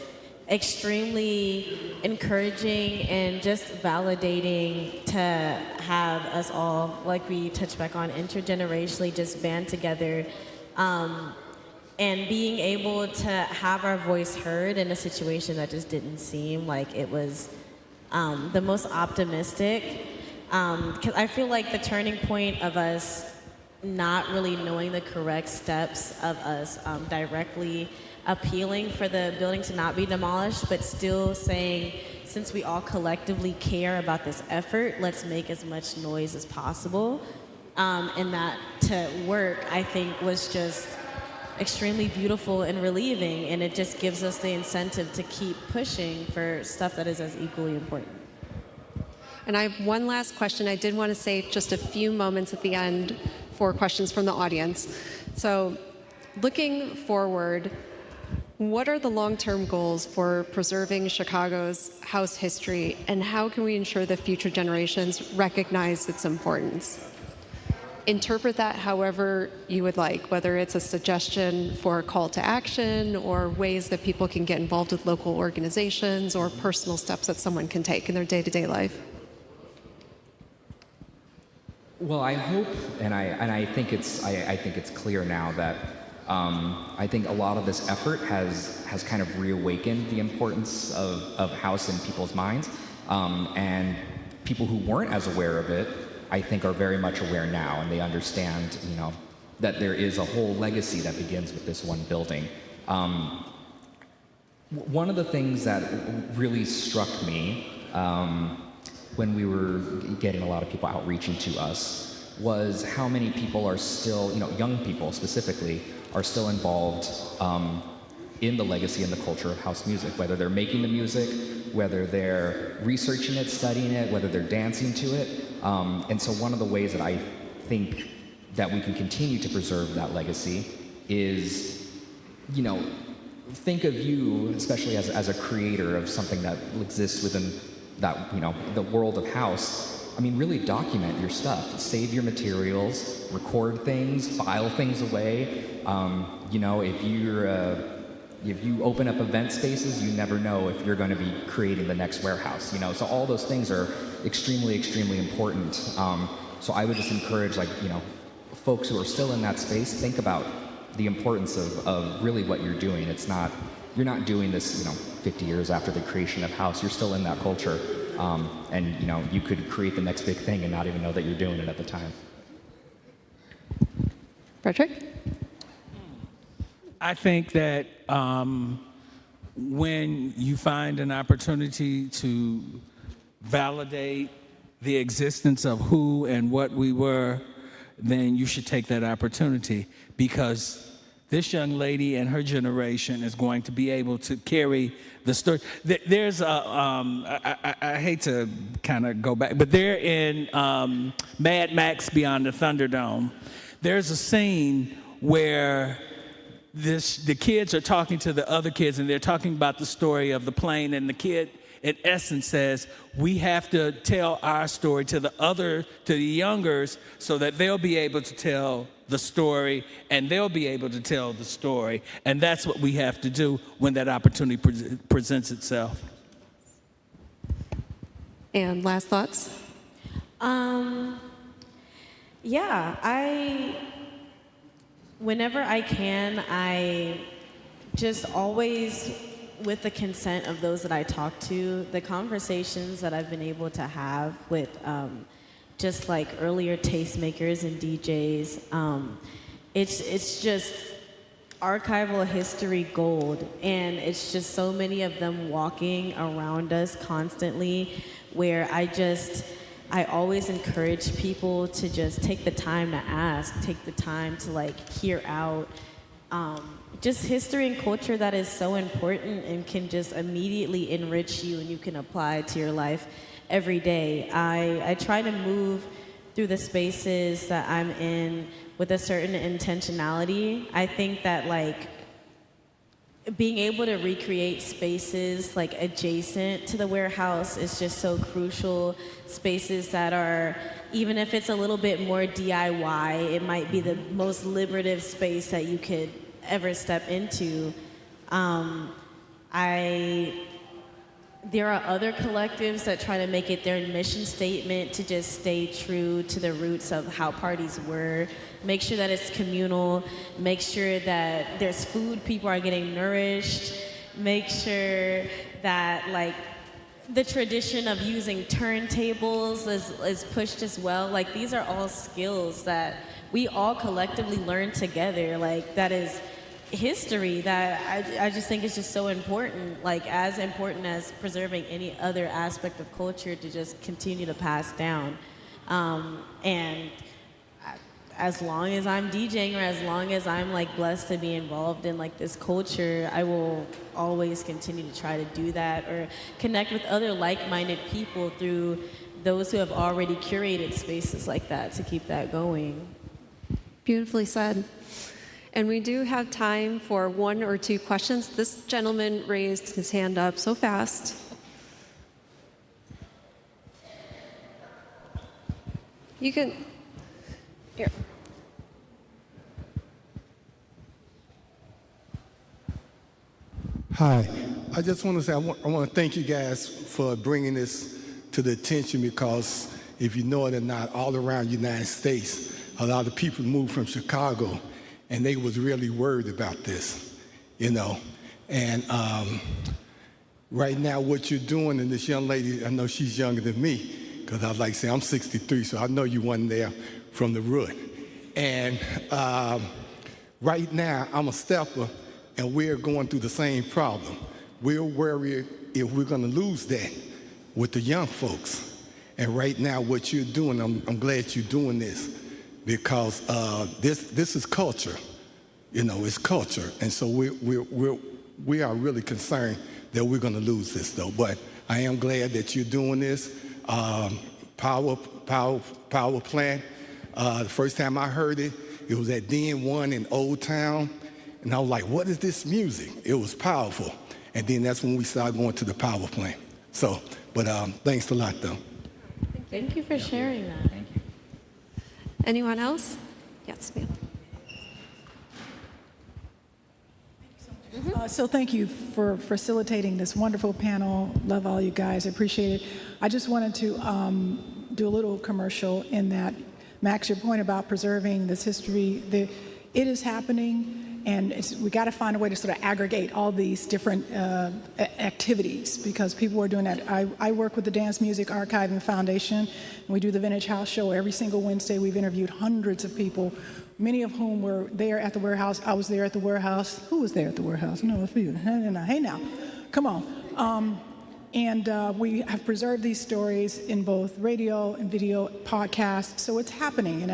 extremely encouraging and just validating to have us all, like we touched back on, intergenerationally just band together and being able to have our voice heard in a situation that just didn't seem like it was the most optimistic. 'Cause I feel like the turning point of us not really knowing the correct steps of us directly appealing for the building to not be demolished, but still saying, since we all collectively care about this effort, let's make as much noise as possible. And that to work, I think, was just extremely beautiful and relieving, and it just gives us the incentive to keep pushing for stuff that is as equally important. And I have one last question. I did want to save just a few moments at the end for questions from the audience. So looking forward, what are the long-term goals for preserving Chicago's house history, and how can we ensure that future generations recognize its importance? Interpret that however you would like, whether it's a suggestion for a call to action or ways that people can get involved with local organizations or personal steps that someone can take in their day-to-day life. Well, I hope, and I think it's clear now that I think a lot of this effort has kind of reawakened the importance of house in people's minds, and people who weren't as aware of it, I think, are very much aware now, and they understand, that there is a whole legacy that begins with this one building. One of the things that really struck me when we were getting a lot of people outreaching to us was how many people are still, young people specifically, are still involved in the legacy and the culture of house music, whether they're making the music, whether they're researching it, studying it, whether they're dancing to it. And so one of the ways that I think that we can continue to preserve that legacy is, think of you, especially as a creator of something that exists within that, the world of house. I mean, really document your stuff. Save your materials, record things, file things away. If you open up event spaces, you never know if you're going to be creating the next warehouse. So all those things are extremely, extremely important. So I would just encourage, folks who are still in that space, think about the importance of really what you're doing. You're not doing this, 50 years after the creation of house. You're still in that culture. And you could create the next big thing and not even know that you're doing it at the time. Frederick? I think that when you find an opportunity to validate the existence of who and what we were, then you should take that opportunity, because this young lady and her generation is going to be able to carry the story. There's I hate to kind of go back, but they're in Mad Max Beyond the Thunderdome. There's a scene where the kids are talking to the other kids, and they're talking about the story of the plane, and the kid, in essence, says, we have to tell our story to the youngers so that they'll be able to tell the story, and they'll be able to tell the story. And that's what we have to do when that opportunity presents itself. And last thoughts? Whenever I can, I just always, with the consent of those that I talk to, the conversations that I've been able to have with just like earlier tastemakers and DJs, it's just archival history gold. And it's just so many of them walking around us constantly, where I always encourage people to just take the time to ask, take the time to hear out just history and culture that is so important and can just immediately enrich you, and you can apply it to your life every day. I try to move through the spaces that I'm in with a certain intentionality. I think that being able to recreate spaces adjacent to the warehouse is just so crucial. Spaces that are even if it's a little bit more DIY, it might be the most liberative space that you could ever step into. There are other collectives that try to make it their mission statement to just stay true to the roots of how parties were. Make sure that it's communal. Make sure that there's food, people are getting nourished. Make sure that like the tradition of using turntables is pushed as well. Like these are all skills that we all collectively learn together. Like that is history that I just think is just so important, like as important as preserving any other aspect of culture to just continue to pass down. And as long as I'm DJing or as long as I'm like blessed to be involved in like this culture, I will always continue to try to do that or connect with other like-minded people through those who have already curated spaces like that to keep that going. Beautifully said. And we do have time for 1 or 2 questions. This gentleman raised his hand up so fast. You can, here. Hi, I just want to say I want to thank you guys for bringing this to the attention, because if you know it or not, all around the United States, a lot of people moved from Chicago, and they was really worried about this, you know. And right now, what you're doing, and this young lady, I know she's younger than me, because I like to say I'm 63, so I know you wasn't there from the root. And right now, I'm a stepper, and we're going through the same problem. We're worried if we're going to lose that with the young folks. And right now, what you're doing, I'm glad you're doing this, because this is culture. You know, it's culture. And so we are really concerned that we're going to lose this, though. But I am glad that you're doing this. Power plant. The first time I heard it, it was at Den1 in Old Town. And I was like, what is this music? It was powerful. And then that's when we started going to the power plant. So, but thanks a lot, though. Thank you for sharing that. Thank you. Anyone else? Yes, ma'am. So thank you for facilitating this wonderful panel. Love all you guys. Appreciate it. I just wanted to do a little commercial in that, Max, your point about preserving this history, it is happening, and we got to find a way to sort of aggregate all these different activities, because people are doing that. I work with the Dance Music Archiving Foundation, and we do the Vintage House Show every single Wednesday. We've interviewed hundreds of people, many of whom were there at the warehouse. I was there at the warehouse. Who was there at the warehouse? No, a few. Hey now, come on. And we have preserved these stories in both radio and video podcasts, so it's happening.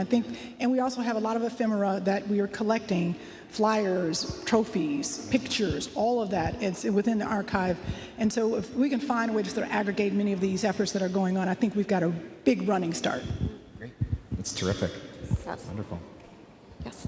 And we also have a lot of ephemera that we are collecting, flyers, trophies, pictures, all of that. It's within the archive. And so if we can find a way to sort of aggregate many of these efforts that are going on, I think we've got a big running start. Great. That's terrific. Yes. Wonderful. Yes.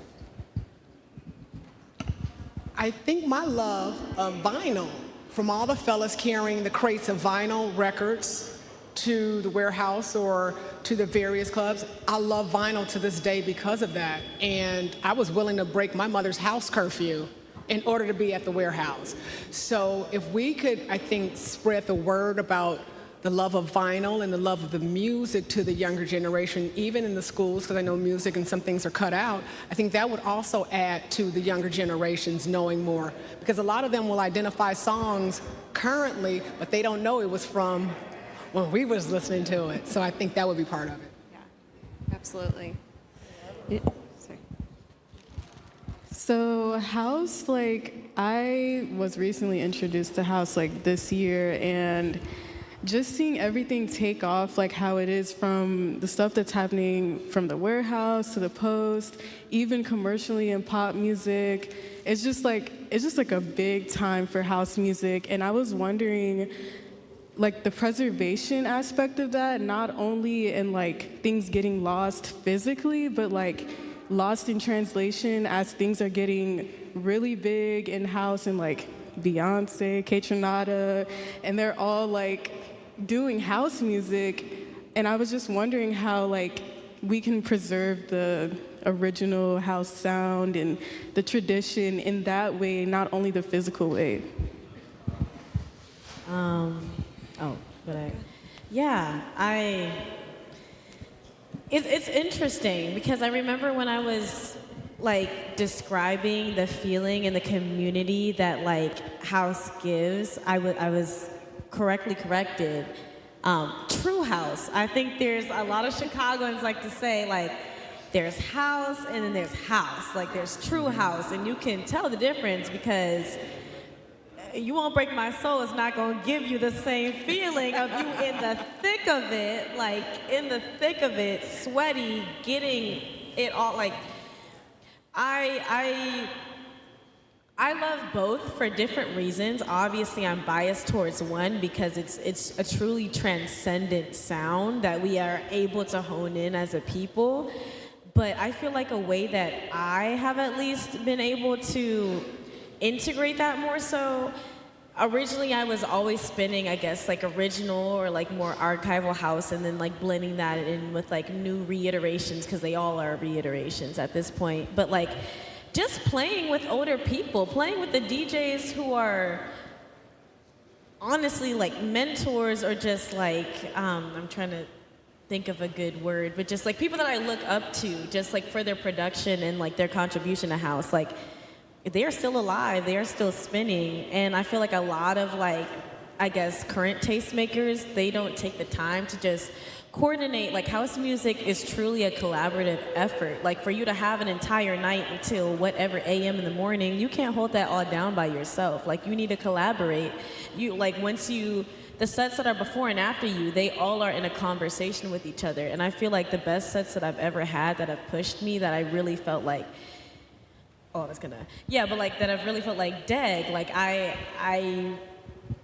I think my love of vinyl, from all the fellas carrying the crates of vinyl records to the warehouse or to the various clubs, I love vinyl to this day because of that. And I was willing to break my mother's house curfew in order to be at the warehouse. So if we could, I think, spread the word about the love of vinyl and the love of the music to the younger generation, even in the schools, because I know music and some things are cut out, I think that would also add to the younger generations knowing more. Because a lot of them will identify songs currently, but they don't know it was from when we was listening to it. So I think that would be part of it. Yeah, absolutely. Sorry. So house, like, I was recently introduced to house like this year, and just seeing everything take off, like how it is from the stuff that's happening from the warehouse to the post, even commercially in pop music, it's just like a big time for house music. And I was wondering, like, the preservation aspect of that, not only in like things getting lost physically, but like lost in translation as things are getting really big in house, and like Beyonce, Kate Renata, and they're all like doing house music. And I was just wondering how like we can preserve the original house sound and the tradition in that way, not only the physical way. It's interesting because I remember when I was like describing the feeling and the community that like house gives, I was correctly corrected. True house. I think there's a lot of Chicagoans like to say like there's house and then there's house. Like there's true house, and you can tell the difference because You Won't Break My Soul is not going to give you the same feeling of you in the thick of it, like in the thick of it, sweaty, getting it all. Like I love both for different reasons. Obviously, I'm biased towards one because it's a truly transcendent sound that we are able to hone in as a people. But I feel like a way that I have at least been able to integrate that more so. Originally, I was always spinning, I guess, like original or like more archival house, and then like blending that in with like new reiterations, because they all are reiterations at this point. But like just playing with older people, playing with the DJs who are honestly like mentors, or just like, I'm trying to think of a good word, but just like people that I look up to, just like for their production and like their contribution to house. Like they are still alive, they are still spinning, and I feel like a lot of like, I guess, current tastemakers, they don't take the time to just coordinate. Like house music is truly a collaborative effort. Like for you to have an entire night until whatever AM in the morning, you can't hold that all down by yourself. Like you need to collaborate. You like the sets that are before and after you, they all are in a conversation with each other. And I feel like the best sets that I've ever had that have pushed me, that I really felt like, that I've really felt like Deg, like I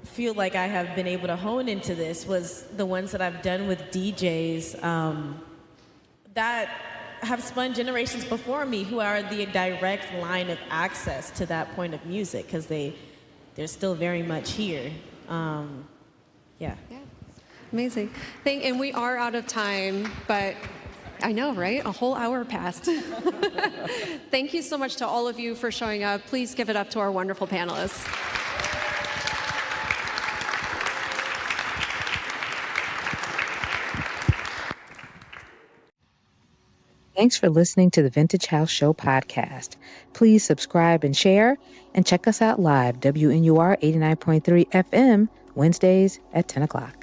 feel like I have been able to hone into this, was the ones that I've done with DJs that have spun generations before me, who are the direct line of access to that point of music, because they're still very much here. Yeah. Amazing. And we are out of time, but I know, right? A whole hour passed. Thank you so much to all of you for showing up. Please give it up to our wonderful panelists. Thanks for listening to the Vintage House Show podcast. Please subscribe and share, and check us out live, WNUR 89.3 FM, Wednesdays at 10 o'clock.